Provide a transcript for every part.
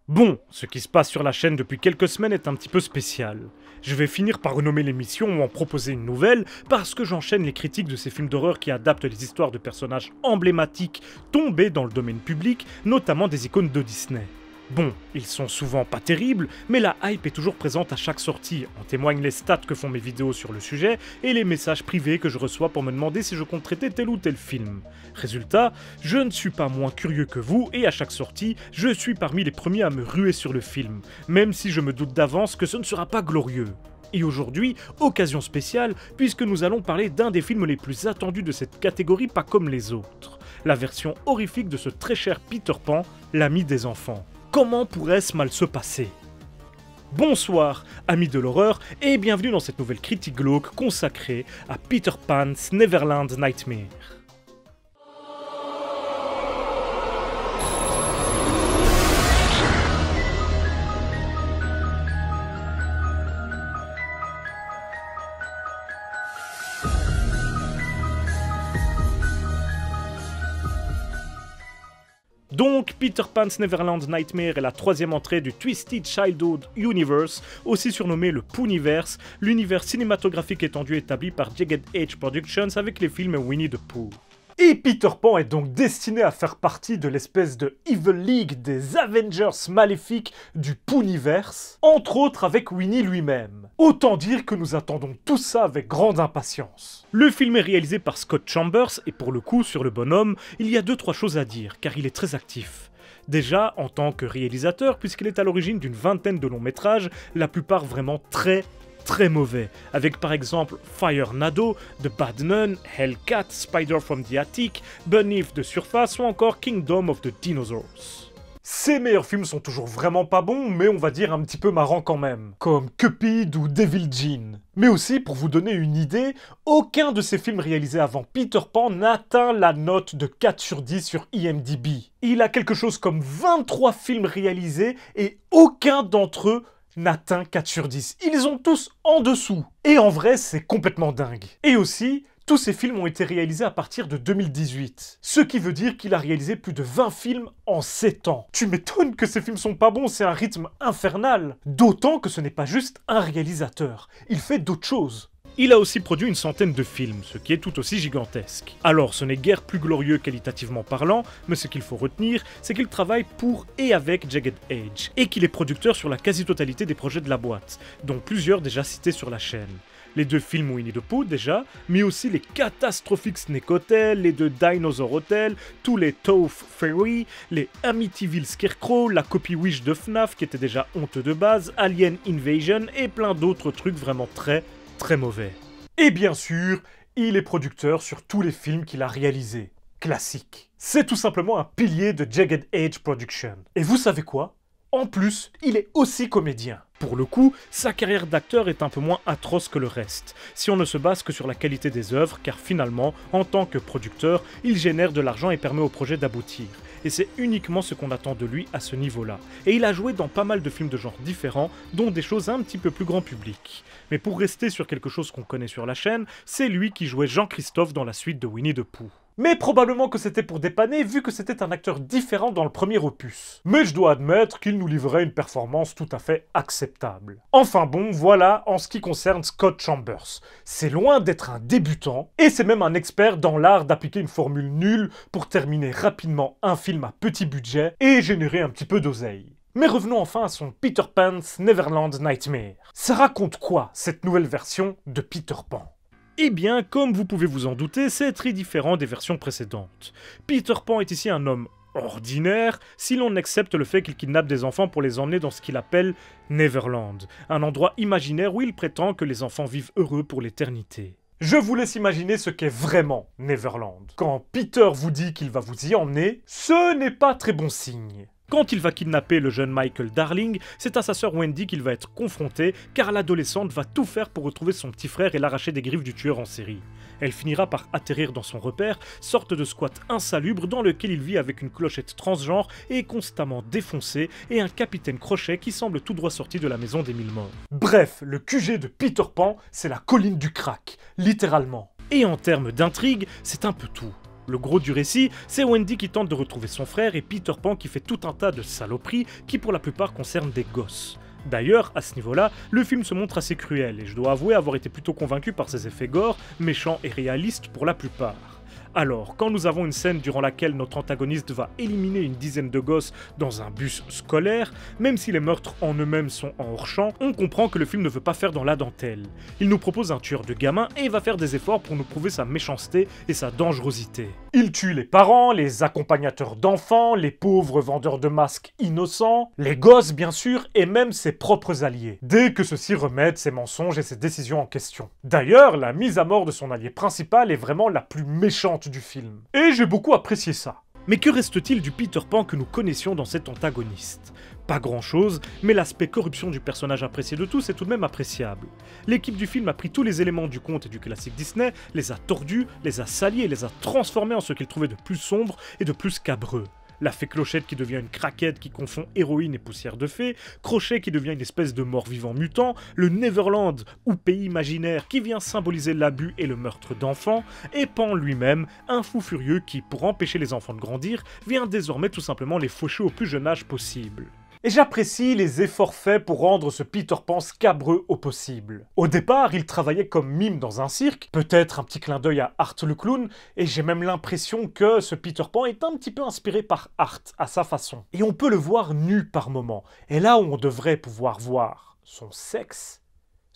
Bon, ce qui se passe sur la chaîne depuis quelques semaines est un petit peu spécial. Je vais finir par renommer l'émission ou en proposer une nouvelle, parce que j'enchaîne les critiques de ces films d'horreur qui adaptent les histoires de personnages emblématiques tombés dans le domaine public, notamment des icônes de Disney. Bon, ils sont souvent pas terribles, mais la hype est toujours présente à chaque sortie, en témoignent les stats que font mes vidéos sur le sujet et les messages privés que je reçois pour me demander si je compte traiter tel ou tel film. Résultat, je ne suis pas moins curieux que vous et à chaque sortie, je suis parmi les premiers à me ruer sur le film, même si je me doute d'avance que ce ne sera pas glorieux. Et aujourd'hui, occasion spéciale, puisque nous allons parler d'un des films les plus attendus de cette catégorie pas comme les autres. La version horrifique de ce très cher Peter Pan, l'ami des enfants. Comment pourrait-ce mal se passer? Bonsoir, amis de l'horreur, et bienvenue dans cette nouvelle critique glauque consacrée à Peter Pan's Neverland Nightmare. Donc, Peter Pan's Neverland Nightmare est la troisième entrée du Twisted Childhood Universe, aussi surnommé le Pooniverse, l'univers cinématographique étendu établi par Jagged Edge Productions avec les films Winnie the Pooh. Et Peter Pan est donc destiné à faire partie de l'espèce de Evil League des Avengers maléfiques du Pooniverse, entre autres avec Winnie lui-même. Autant dire que nous attendons tout ça avec grande impatience. Le film est réalisé par Scott Chambers, et pour le coup, sur le bonhomme, il y a 2-3 choses à dire, car il est très actif. Déjà, en tant que réalisateur, puisqu'il est à l'origine d'une vingtaine de longs métrages, la plupart vraiment très mauvais, avec par exemple Fire Nado, The Bad Nun, Hellcat, Spider from the Attic, Beneath the Surface ou encore Kingdom of the Dinosaurs. Ces meilleurs films sont toujours vraiment pas bons, mais on va dire un petit peu marrants quand même, comme Cupid ou Devil Jean. Mais aussi, pour vous donner une idée, aucun de ces films réalisés avant Peter Pan n'atteint la note de 4 sur 10 sur IMDb. Il a quelque chose comme 23 films réalisés et aucun d'entre eux n'atteint 4 sur 10. Ils ont tous en dessous. Et en vrai, c'est complètement dingue. Et aussi, tous ces films ont été réalisés à partir de 2018. Ce qui veut dire qu'il a réalisé plus de 20 films en 7 ans. Tu m'étonnes que ces films sont pas bons, c'est un rythme infernal. D'autant que ce n'est pas juste un réalisateur. Il fait d'autres choses. Il a aussi produit une centaine de films, ce qui est tout aussi gigantesque. Alors, ce n'est guère plus glorieux qualitativement parlant, mais ce qu'il faut retenir, c'est qu'il travaille pour et avec Jagged Edge, et qu'il est producteur sur la quasi-totalité des projets de la boîte, dont plusieurs déjà cités sur la chaîne. Les 2 films Winnie the Pooh déjà, mais aussi les catastrophiques Snake Hotel, les 2 Dinosaur Hotel, tous les Tooth Fairy, les Amityville Scarecrow, la copie Wish de FNAF qui était déjà honteux de base, Alien Invasion et plein d'autres trucs vraiment très mauvais. Et bien sûr, il est producteur sur tous les films qu'il a réalisés. Classique. C'est tout simplement un pilier de Jagged Edge Productions. Et vous savez quoi? En plus, il est aussi comédien. Pour le coup, sa carrière d'acteur est un peu moins atroce que le reste, si on ne se base que sur la qualité des œuvres, car finalement, en tant que producteur, il génère de l'argent et permet au projet d'aboutir. Et c'est uniquement ce qu'on attend de lui à ce niveau-là. Et il a joué dans pas mal de films de genres différents, dont des choses un petit peu plus grand public. Mais pour rester sur quelque chose qu'on connaît sur la chaîne, c'est lui qui jouait Jean-Christophe dans la suite de Winnie the Pooh. Mais probablement que c'était pour dépanner, vu que c'était un acteur différent dans le premier opus. Mais je dois admettre qu'il nous livrait une performance tout à fait acceptable. Enfin bon, voilà en ce qui concerne Scott Chambers. C'est loin d'être un débutant, et c'est même un expert dans l'art d'appliquer une formule nulle pour terminer rapidement un film à petit budget et générer un petit peu d'oseille. Mais revenons enfin à son Peter Pan's Neverland Nightmare. Ça raconte quoi, cette nouvelle version de Peter Pan ? Eh bien, comme vous pouvez vous en douter, c'est très différent des versions précédentes. Peter Pan est ici un homme ordinaire, si l'on accepte le fait qu'il kidnappe des enfants pour les emmener dans ce qu'il appelle Neverland, un endroit imaginaire où il prétend que les enfants vivent heureux pour l'éternité. Je vous laisse imaginer ce qu'est vraiment Neverland. Quand Peter vous dit qu'il va vous y emmener, ce n'est pas très bon signe. Quand il va kidnapper le jeune Michael Darling, c'est à sa sœur Wendy qu'il va être confronté, car l'adolescente va tout faire pour retrouver son petit frère et l'arracher des griffes du tueur en série. Elle finira par atterrir dans son repère, sorte de squat insalubre dans lequel il vit avec une clochette transgenre et constamment défoncée, et un capitaine Crochet qui semble tout droit sorti de la maison des 1000 morts. Bref, le QG de Peter Pan, c'est la colline du crack, littéralement. Et en termes d'intrigue, c'est un peu tout. Le gros du récit, c'est Wendy qui tente de retrouver son frère et Peter Pan qui fait tout un tas de saloperies qui pour la plupart concernent des gosses. D'ailleurs, à ce niveau-là, le film se montre assez cruel et je dois avouer avoir été plutôt convaincu par ses effets gore, méchants et réalistes pour la plupart. Alors, quand nous avons une scène durant laquelle notre antagoniste va éliminer une dizaine de gosses dans un bus scolaire, même si les meurtres en eux-mêmes sont en hors-champ, on comprend que le film ne veut pas faire dans la dentelle. Il nous propose un tueur de gamins et va faire des efforts pour nous prouver sa méchanceté et sa dangerosité. Il tue les parents, les accompagnateurs d'enfants, les pauvres vendeurs de masques innocents, les gosses bien sûr, et même ses propres alliés, dès que ceux-ci remettent ses mensonges et ses décisions en question. D'ailleurs, la mise à mort de son allié principal est vraiment la plus méchante du film. Et j'ai beaucoup apprécié ça. Mais que reste-t-il du Peter Pan que nous connaissions dans cet antagoniste? Pas grand-chose, mais l'aspect corruption du personnage apprécié de tous est tout de même appréciable. L'équipe du film a pris tous les éléments du conte et du classique Disney, les a tordus, les a salis et les a transformés en ce qu'ils trouvaient de plus sombre et de plus scabreux. La fée Clochette qui devient une craquette qui confond héroïne et poussière de fée, Crochet qui devient une espèce de mort-vivant mutant, le Neverland ou pays imaginaire qui vient symboliser l'abus et le meurtre d'enfants, et Pan lui-même, un fou furieux qui, pour empêcher les enfants de grandir, vient désormais tout simplement les faucher au plus jeune âge possible. Et j'apprécie les efforts faits pour rendre ce Peter Pan scabreux au possible. Au départ, il travaillait comme mime dans un cirque, peut-être un petit clin d'œil à Art le clown, et j'ai même l'impression que ce Peter Pan est un petit peu inspiré par Art à sa façon. Et on peut le voir nu par moments, et là où on devrait pouvoir voir son sexe,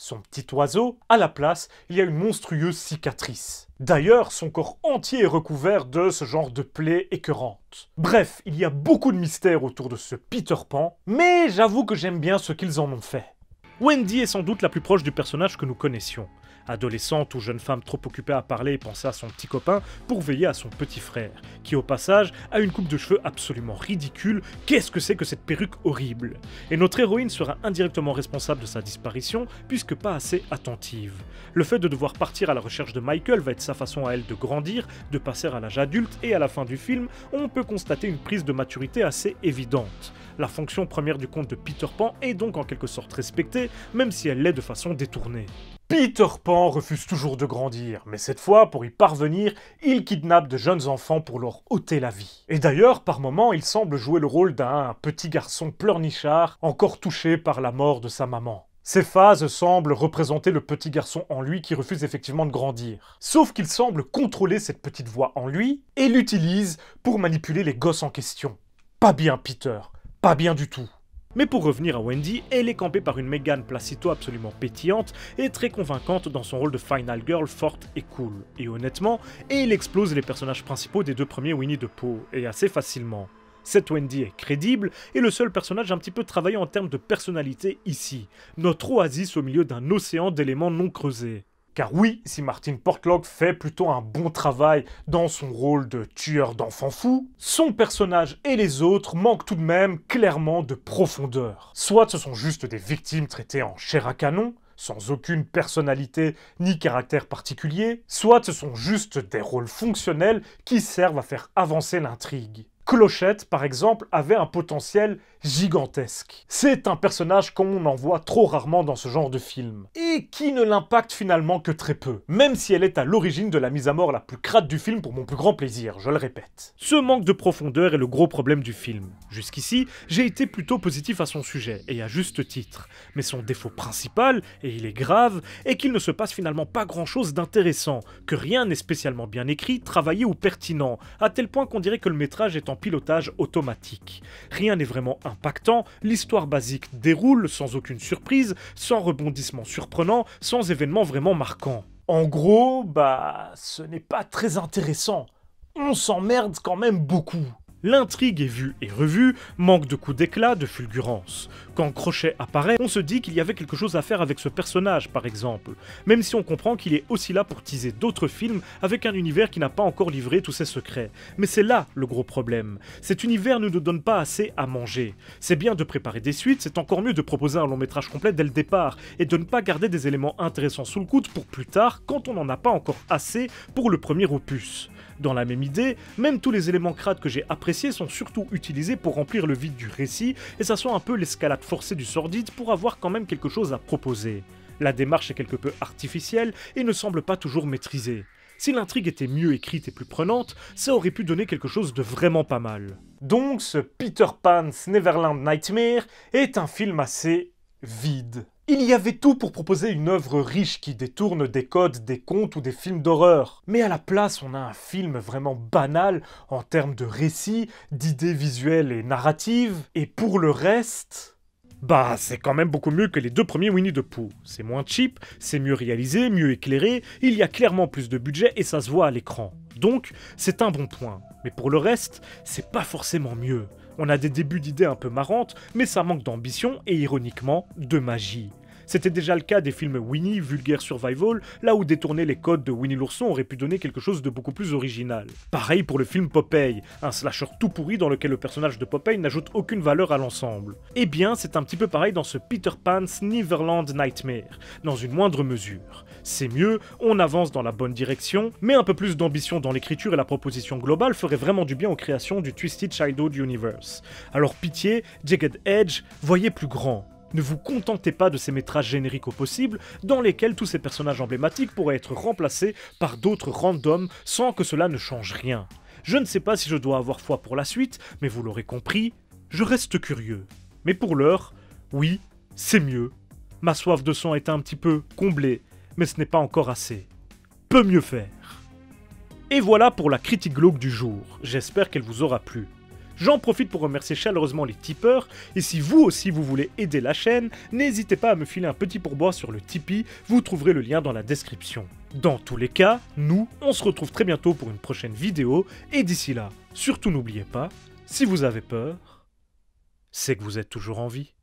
son petit oiseau, à la place, il y a une monstrueuse cicatrice. D'ailleurs, son corps entier est recouvert de ce genre de plaies écœurantes. Bref, il y a beaucoup de mystères autour de ce Peter Pan, mais j'avoue que j'aime bien ce qu'ils en ont fait. Wendy est sans doute la plus proche du personnage que nous connaissions. Adolescente ou jeune femme trop occupée à parler et penser à son petit copain pour veiller à son petit frère, qui au passage a une coupe de cheveux absolument ridicule. Qu'est-ce que c'est que cette perruque horrible? Et notre héroïne sera indirectement responsable de sa disparition puisque pas assez attentive. Le fait de devoir partir à la recherche de Michael va être sa façon à elle de grandir, de passer à l'âge adulte et à la fin du film, on peut constater une prise de maturité assez évidente. La fonction première du conte de Peter Pan est donc en quelque sorte respectée, même si elle l'est de façon détournée. Peter Pan refuse toujours de grandir, mais cette fois, pour y parvenir, il kidnappe de jeunes enfants pour leur ôter la vie. Et d'ailleurs, par moments, il semble jouer le rôle d'un petit garçon pleurnichard, encore touché par la mort de sa maman. Ces phases semblent représenter le petit garçon en lui qui refuse effectivement de grandir. Sauf qu'il semble contrôler cette petite voix en lui, et l'utilise pour manipuler les gosses en question. Pas bien, Peter. Pas bien du tout. Mais pour revenir à Wendy, elle est campée par une Megan Placito absolument pétillante et très convaincante dans son rôle de Final Girl forte et cool. Et honnêtement, elle explose les personnages principaux des deux premiers Winnie the Pooh, et assez facilement. Cette Wendy est crédible et le seul personnage un petit peu travaillé en termes de personnalité ici, notre oasis au milieu d'un océan d'éléments non creusés. Car oui, si Martin Portlock fait plutôt un bon travail dans son rôle de tueur d'enfants fous, son personnage et les autres manquent tout de même clairement de profondeur. Soit ce sont juste des victimes traitées en chair à canon, sans aucune personnalité ni caractère particulier, soit ce sont juste des rôles fonctionnels qui servent à faire avancer l'intrigue. Clochette, par exemple, avait un potentiel gigantesque. C'est un personnage qu'on en voit trop rarement dans ce genre de film, et qui ne l'impacte finalement que très peu, même si elle est à l'origine de la mise à mort la plus crade du film pour mon plus grand plaisir, je le répète. Ce manque de profondeur est le gros problème du film. Jusqu'ici, j'ai été plutôt positif à son sujet, et à juste titre, mais son défaut principal, et il est grave, est qu'il ne se passe finalement pas grand-chose d'intéressant, que rien n'est spécialement bien écrit, travaillé ou pertinent, à tel point qu'on dirait que le métrage est en pilotage automatique. Rien n'est vraiment impactant, l'histoire basique déroule sans aucune surprise, sans rebondissement surprenant, sans événement vraiment marquant. En gros, ce n'est pas très intéressant. On s'emmerde quand même beaucoup. L'intrigue est vue et revue, manque de coups d'éclat, de fulgurance. Quand Crochet apparaît, on se dit qu'il y avait quelque chose à faire avec ce personnage, par exemple, même si on comprend qu'il est aussi là pour teaser d'autres films avec un univers qui n'a pas encore livré tous ses secrets. Mais c'est là le gros problème. Cet univers ne nous donne pas assez à manger. C'est bien de préparer des suites, c'est encore mieux de proposer un long métrage complet dès le départ, et de ne pas garder des éléments intéressants sous le coude pour plus tard, quand on n'en a pas encore assez pour le premier opus. Dans la même idée, même tous les éléments crades que j'ai appréciés sont surtout utilisés pour remplir le vide du récit, et ça sent un peu l'escalade forcée du sordide pour avoir quand même quelque chose à proposer. La démarche est quelque peu artificielle et ne semble pas toujours maîtrisée. Si l'intrigue était mieux écrite et plus prenante, ça aurait pu donner quelque chose de vraiment pas mal. Donc ce Peter Pan's Neverland Nightmare est un film assez vide. Il y avait tout pour proposer une œuvre riche qui détourne des codes, des contes ou des films d'horreur. Mais à la place, on a un film vraiment banal en termes de récit, d'idées visuelles et narratives. Et pour le reste... Bah, c'est quand même beaucoup mieux que les deux premiers Winnie the Pooh. C'est moins cheap, c'est mieux réalisé, mieux éclairé, il y a clairement plus de budget et ça se voit à l'écran. Donc, c'est un bon point. Mais pour le reste, c'est pas forcément mieux. On a des débuts d'idées un peu marrantes, mais ça manque d'ambition et ironiquement, de magie. C'était déjà le cas des films Winnie, Vulgaire Survival, là où détourner les codes de Winnie l'ourson aurait pu donner quelque chose de beaucoup plus original. Pareil pour le film Popeye, un slasher tout pourri dans lequel le personnage de Popeye n'ajoute aucune valeur à l'ensemble. Eh bien, c'est un petit peu pareil dans ce Peter Pan's Neverland Nightmare, dans une moindre mesure. C'est mieux, on avance dans la bonne direction, mais un peu plus d'ambition dans l'écriture et la proposition globale ferait vraiment du bien aux créations du Twisted Childhood Universe. Alors pitié, Jagged Edge, voyez plus grand. Ne vous contentez pas de ces métrages génériques au possible, dans lesquels tous ces personnages emblématiques pourraient être remplacés par d'autres randoms sans que cela ne change rien. Je ne sais pas si je dois avoir foi pour la suite, mais vous l'aurez compris, je reste curieux. Mais pour l'heure, oui, c'est mieux. Ma soif de sang est un petit peu comblée, mais ce n'est pas encore assez. Peut mieux faire. Et voilà pour la critique glauque du jour, j'espère qu'elle vous aura plu. J'en profite pour remercier chaleureusement les tipeurs, et si vous aussi vous voulez aider la chaîne, n'hésitez pas à me filer un petit pourboire sur le Tipeee, vous trouverez le lien dans la description. Dans tous les cas, nous, on se retrouve très bientôt pour une prochaine vidéo, et d'ici là, surtout n'oubliez pas, si vous avez peur, c'est que vous êtes toujours en vie.